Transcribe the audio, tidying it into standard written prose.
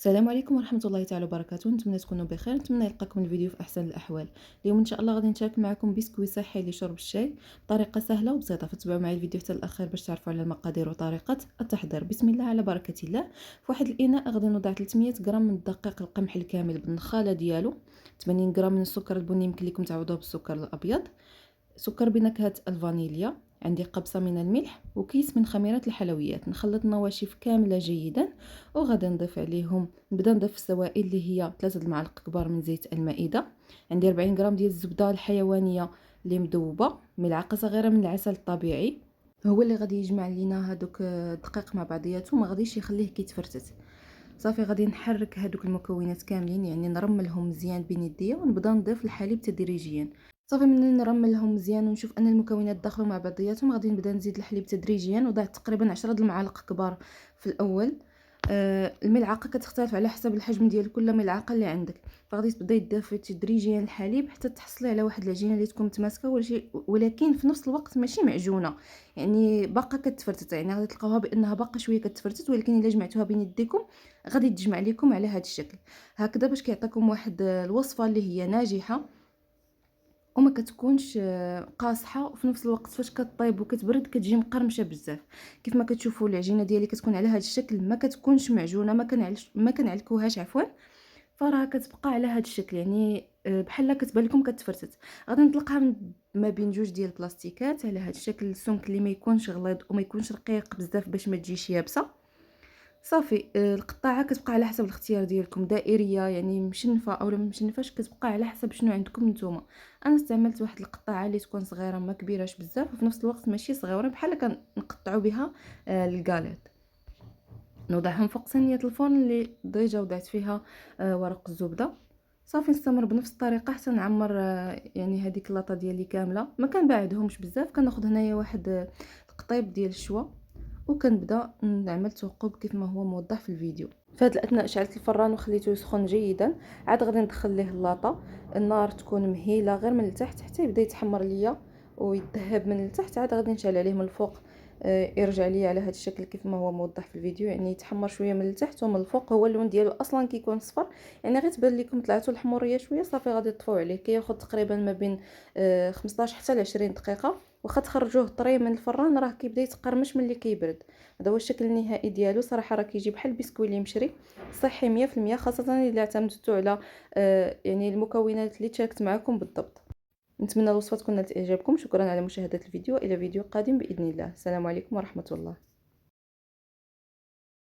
السلام عليكم ورحمة الله تعالى وبركاته. نتمنى تكونوا بخير، نتمنى يلقاكم الفيديو في احسن الاحوال. اليوم ان شاء الله غادي نشارك معكم بسكوي صحي لشرب الشاي بطريقه سهله وبسيطه، فتبعوا معي الفيديو حتى الاخير باش تعرفوا على المقادير وطريقه التحضير. بسم الله على بركه الله. في واحد الاناء غادي نوضع 300 غرام من الدقيق القمح الكامل بالنخاله ديالو، 80 غرام من السكر البني، يمكن لكم تعوضوه بالسكر الابيض، سكر بنكهة الفانيليا، عندي قبصة من الملح وكيس من خميرة الحلويات. نخلط النواشف كاملة جيدا وغادي نضيف عليهم، نبدا نضيف السوائل اللي هي 3 المعالق كبار من زيت المائدة، عندي 40 غرام ديال الزبدة الحيوانية اللي مذوبة، ملعقة صغيرة من العسل الطبيعي، هو اللي غادي يجمع لينا هذوك الدقيق مع بعضياتهم، ما غاديش يخليه كيتفرتت. صافي غادي نحرك هذوك المكونات كاملين، يعني نرملهم مزيان بين يديا ونبدا نضيف الحليب تدريجيا. صافي ملي نرملهم مزيان ونشوف ان المكونات دخلوا مع بعضياتهم، غادي نبدا نزيد الحليب تدريجيا، وضعت تقريبا 10 المعالق كبار في الاول. الملعقه كتختلف على حسب الحجم ديال كل ملعقه اللي عندك، فغادي تبداي تضيفي تدريجيا الحليب حتى تحصلي على واحد العجينه اللي تكون متماسكه، ولكن في نفس الوقت ماشي معجونه، يعني باقا كتفرتت، يعني غادي تلقاوها بانها باقا شويه كتفرتت، ولكن الا جمعتوها بين يديكم غادي تجمع لكم على هذا الشكل هكذا، باش كيعطيكم واحد الوصفه اللي هي ناجحه وما كتكونش قاصحه، وفي نفس الوقت فاش كطيب وكتبرد كتجي مقرمشه بزاف. كيف ما كتشوفوا العجينه ديالي كتكون على هذا الشكل، ما كتكونش معجونه، ما كنعلكوهاش عفوا، فراها كتبقى على هذا الشكل، يعني بحال كتبان لكم كتفرتت. غادي نطلقها ما بين جوج ديال البلاستيكات على هذا الشكل، السمك اللي ما يكونش غليظ وما يكونش رقيق بزاف باش ما تجيش يابسه. صافي القطاعه كتبقى على حسب الاختيار ديالكم، دائريه يعني مشنفه او لا مشنفاش، كتبقى على حسب شنو عندكم نتوما. انا استعملت واحد القطاعه اللي تكون صغيره ما كبيراش بزاف، وفي نفس الوقت ماشي صغيره بحال كنقطعوا بها الكاليط. نوضعهم فوق صينيه الفرن اللي ديجا وضعت فيها ورق الزبده. صافي نستمر بنفس الطريقه حتى نعمر يعني هذيك اللاطه ديالي كامله، ما كنبعدهمش بزاف، كناخذ هنايا واحد القطيب ديال الشوا وكنبدا نعمل ثقوب كيف ما هو موضح في الفيديو. في هذا الاثناء شعلت الفران وخليته يسخن جيدا، عاد غادي ندخل ليه اللاطه، النار تكون مهيله غير من التحت حتى يبدا يتحمر ليا ويتذهب من التحت، عاد غادي نشعل عليه من الفوق يرجع لي على هذا الشكل كيف ما هو موضح في الفيديو، يعني يتحمر شويه من التحت ومن الفوق، هو اللون ديالو اصلا كيكون صفر، يعني غير تبان لكم طلعتو الحموريه شويه. صافي غادي تطفيو عليه، كياخذ تقريبا ما بين 15 حتى ل 20 دقيقه، واخا تخرجوه طري من الفران راه كيبدا يتقرمش ملي كيبرد. هذا هو الشكل النهائي ديالو، صراحه راه كيجي بحال البسكوي اللي مشري، صحي 100%، خاصه الا اعتمدتوا على يعني المكونات اللي تشاركت معكم بالضبط. نتمنى الوصفه تكون نالت اعجابكم، شكرا على مشاهده الفيديو، الى فيديو قادم باذن الله. السلام عليكم ورحمه الله.